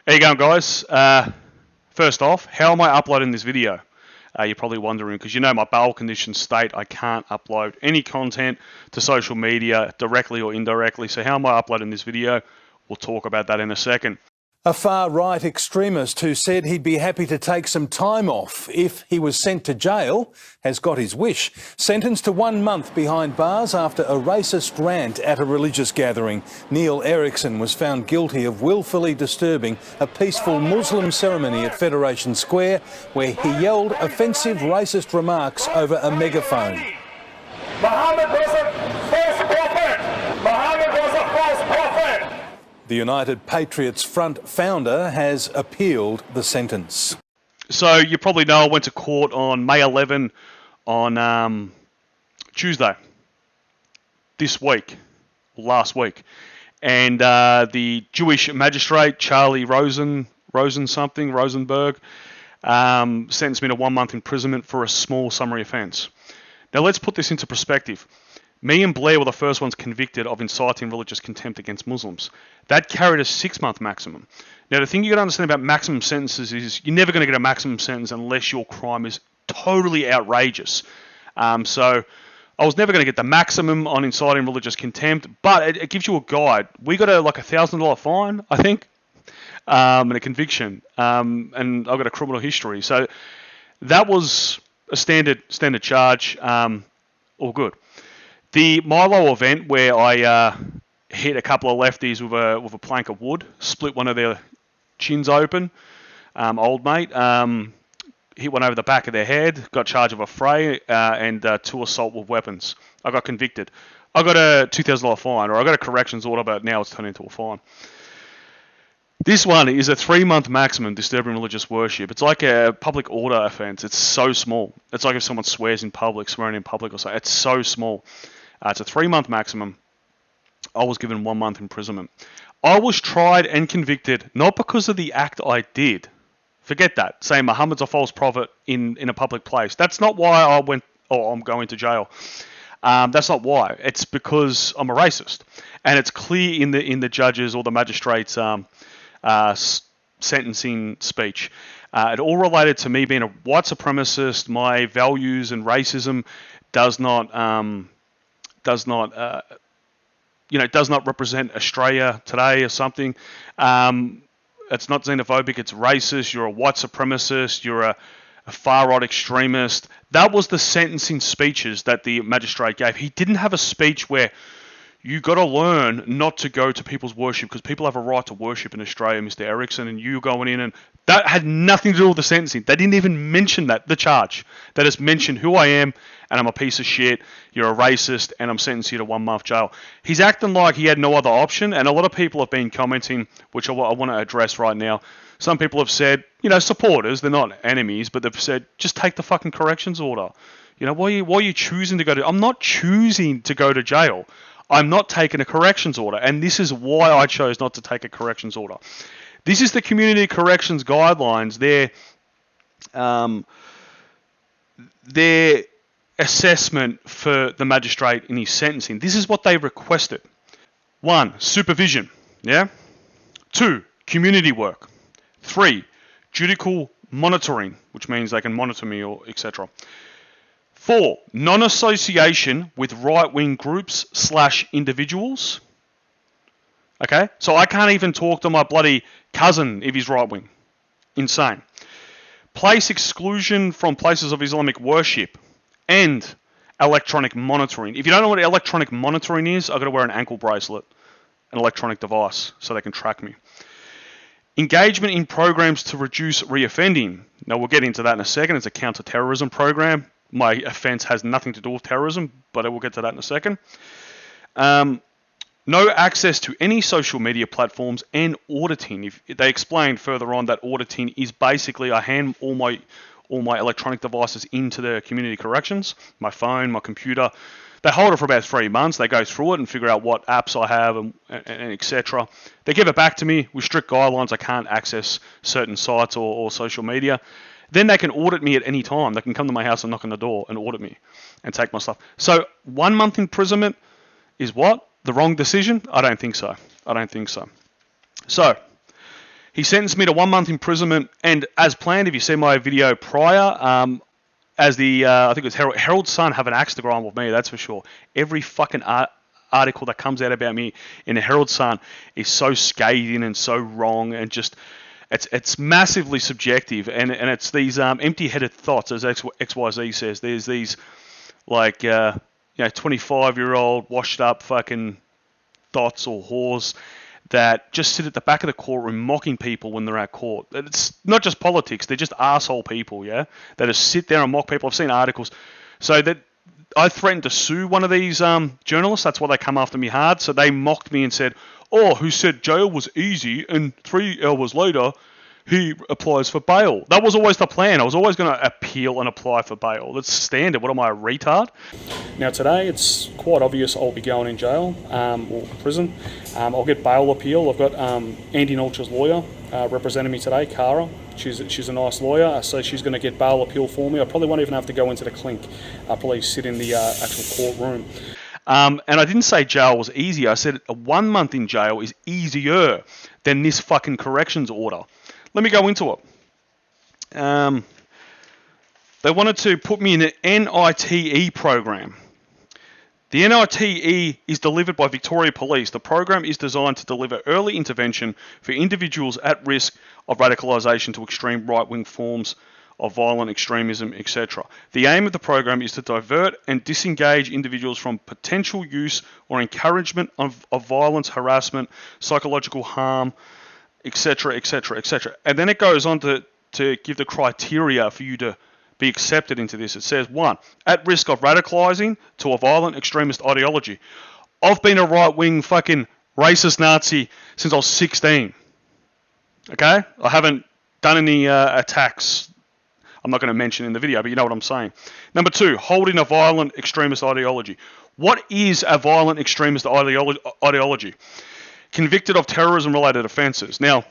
How you going, guys? First off, how am I uploading this video? You're probably wondering, because you know my bail conditions state I can't upload any content to social media directly or indirectly. So how am I uploading this video? We'll talk about that in a second. A far-right extremist who said he'd be happy to take some time off if he was sent to jail has got his wish. Sentenced to 1 month behind bars after a racist rant at a religious gathering. Neil Erickson was found guilty of willfully disturbing a peaceful Muslim ceremony at Federation Square where he yelled offensive racist remarks over a megaphone. Muhammad was a false prophet! Muhammad was a false prophet! The United Patriots Front founder has appealed the sentence. So you probably know I went to court on May 11 on Tuesday this week, last week. And the Jewish magistrate, Charlie Rosenberg, sentenced me to 1 month imprisonment for a small summary offence. Now let's put this into perspective. Me and Blair were the first ones convicted of inciting religious contempt against Muslims. That carried a 6-month maximum. Now, the thing you got to understand about maximum sentences is you're never going to get a maximum sentence unless your crime is totally outrageous. So I was never going to get the maximum on inciting religious contempt, but it gives you a guide. We got like $1,000 fine, I think, and a conviction, and I've got a criminal history. So that was a standard charge. All good. The Milo event where I hit a couple of lefties with a plank of wood, split one of their chins open, old mate, hit one over the back of their head, got charged of a fray and 2 assault with weapons. I got convicted. I got a $2,000 fine, or I got a corrections order, but now it's turned into a fine. This one is a 3-month maximum disturbing religious worship. It's like a public order offence. It's so small. It's like if someone swearing in public or something. It's so small. It's a 3-month maximum. I was given 1 month imprisonment. I was tried and convicted not because of the act I did. Forget that. Saying Muhammad's a false prophet in a public place. That's not why I'm going to jail. That's not why. It's because I'm a racist, and it's clear in the judges or the magistrates' sentencing speech. It all related to me being a white supremacist. My values and racism does not represent Australia today or something. It's not xenophobic, it's racist, you're a white supremacist, you're a far-right extremist. That was the sentencing speeches that the magistrate gave. He didn't have a speech where you got to learn not to go to people's worship because people have a right to worship in Australia, Mr. Erickson, and you going in, and that had nothing to do with the sentencing. They didn't even mention that, the charge. They just mentioned who I am, and I'm a piece of shit, you're a racist, and I'm sentencing you to 1 month jail. He's acting like he had no other option, and a lot of people have been commenting, which I want to address right now. Some people have said, supporters, they're not enemies, but they've said, just take the fucking corrections order. Why are you choosing to go to... I'm not choosing to go to jail. I'm not taking a corrections order, and this is why I chose not to take a corrections order. This is the Community Corrections Guidelines. Their assessment for the magistrate in his sentencing. This is what they requested. 1, supervision. 2, community work. 3, judicial monitoring, which means they can monitor me or etc. 4, non-association with right-wing groups / individuals. Okay, so I can't even talk to my bloody cousin if he's right-wing. Insane. Place exclusion from places of Islamic worship and electronic monitoring. If you don't know what electronic monitoring is, I've got to wear an ankle bracelet, an electronic device, so they can track me. Engagement in programs to reduce reoffending. Now, we'll get into that in a second. It's a counter-terrorism program. My offence has nothing to do with terrorism, but I will get to that in a second. No access to any social media platforms and auditing. They explained further on that auditing is basically I hand all my electronic devices into the community corrections, my phone, my computer. They hold it for about 3 months. They go through it and figure out what apps I have and etc. They give it back to me with strict guidelines. I can't access certain sites or social media. Then they can audit me at any time. They can come to my house and knock on the door and audit me and take my stuff. So 1 month imprisonment is what? The wrong decision? I don't think so. So He sentenced me to 1 month imprisonment, and as planned, if you see my video prior, as the I think it was Herald Sun have an axe to grind with me, that's for sure. Every fucking article that comes out about me in the Herald Sun is so scathing and so wrong, and just it's massively subjective, and it's these empty-headed thoughts, as XYZ says. There's these like 25-year-old washed up fucking thoughts or whores that just sit at the back of the courtroom mocking people when they're at court. It's not just politics, they're just arsehole people, yeah? That just sit there and mock people. I've seen articles. So that I threatened to sue one of these journalists. That's why they come after me hard. So they mocked me and said, oh, who said jail was easy, and 3 hours later he applies for bail. That was always the plan. I was always going to appeal and apply for bail. That's standard. What am I, a retard? Now today it's quite obvious I'll be going in jail or prison. I'll get bail appeal. I've got Andy Nolcher's lawyer representing me today, Cara. She's a nice lawyer, so she's going to get bail appeal for me. I probably won't even have to go into the clink. I'll probably sit in the actual courtroom. And I didn't say jail was easy. I said 1 month in jail is easier than this fucking corrections order. Let me go into it. They wanted to put me in an NITE program. The NITE is delivered by Victoria Police. The program is designed to deliver early intervention for individuals at risk of radicalisation to extreme right-wing forms of violent extremism, etc. The aim of the program is to divert and disengage individuals from potential use or encouragement of violence, harassment, psychological harm, etc., etc., etc. And then it goes on to give the criteria for you to be accepted into this. It says, 1, at risk of radicalising to a violent extremist ideology. I've been a right-wing fucking racist Nazi since I was 16. Okay? I haven't done any attacks I'm not going to mention in the video, but you know what I'm saying. Number 2, holding a violent extremist ideology. What is a violent extremist ideology? Convicted of terrorism-related offences. Now,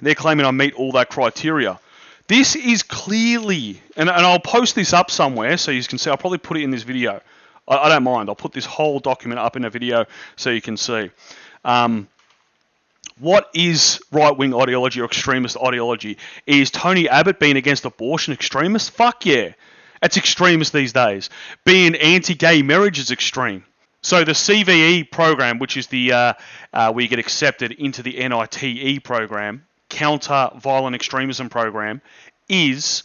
they're claiming I meet all that criteria. This is clearly, and I'll post this up somewhere so you can see. I'll probably put it in this video. I don't mind. I'll put this whole document up in a video so you can see. What is right-wing ideology or extremist ideology? Is Tony Abbott being against abortion extremist? Fuck yeah. It's extremist these days. Being anti-gay marriage is extreme. So the CVE program, which is the where you get accepted into the NITE program, counter violent extremism program, is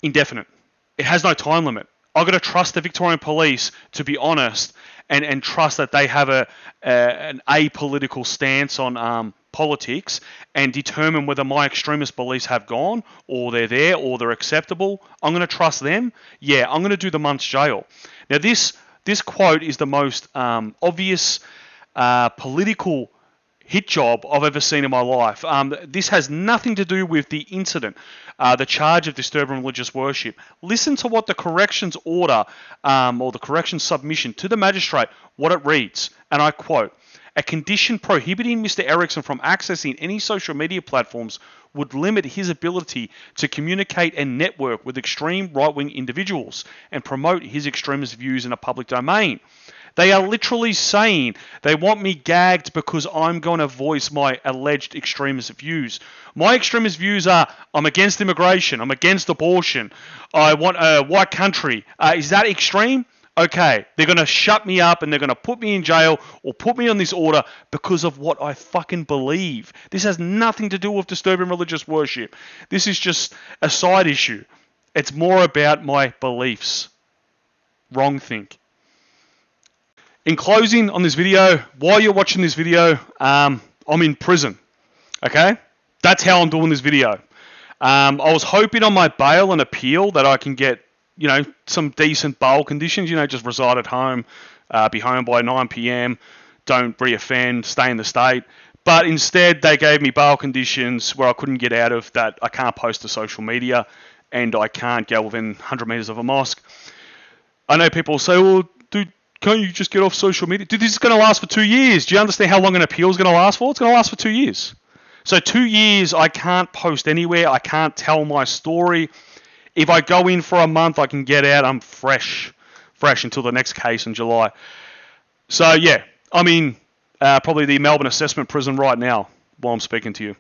indefinite. It has no time limit. I've got to trust the Victorian Police, to be honest, and trust that they have an apolitical stance on politics and determine whether my extremist beliefs have gone or they're there or they're acceptable. I'm going to trust them. Yeah, I'm going to do the month's jail. Now this quote is the most obvious political hit job I've ever seen in my life. This has nothing to do with the incident, the charge of disturbing religious worship. Listen to what the corrections order or the corrections submission to the magistrate, what it reads, and I quote, "A condition prohibiting Mr. Erickson from accessing any social media platforms would limit his ability to communicate and network with extreme right-wing individuals and promote his extremist views in a public domain." They are literally saying they want me gagged because I'm going to voice my alleged extremist views. My extremist views are, I'm against immigration, I'm against abortion, I want a white country. Is that extreme? Okay, they're going to shut me up and they're going to put me in jail or put me on this order because of what I fucking believe. This has nothing to do with disturbing religious worship. This is just a side issue. It's more about my beliefs. Wrong think. In closing on this video, while you're watching this video, I'm in prison. Okay? That's how I'm doing this video. I was hoping on my bail and appeal that I can get, some decent bail conditions, just reside at home, be home by 9 p.m, don't reoffend, stay in the state. But instead, they gave me bail conditions where I couldn't get out of that. I can't post to social media and I can't go within 100 meters of a mosque. I know people say, well, dude, can't you just get off social media? Dude, this is going to last for 2 years. Do you understand how long an appeal is going to last for? It's going to last for 2 years. So 2 years, I can't post anywhere. I can't tell my story. If I go in for a month, I can get out. I'm fresh until the next case in July. So, yeah, I'm in probably the Melbourne Assessment Prison right now. while I'm speaking to you.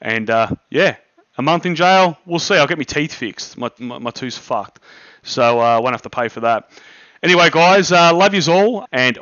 And yeah, a month in jail, we'll see. I'll get my teeth fixed. My tooth's fucked. So I won't have to pay for that. Anyway, guys, love yous all, and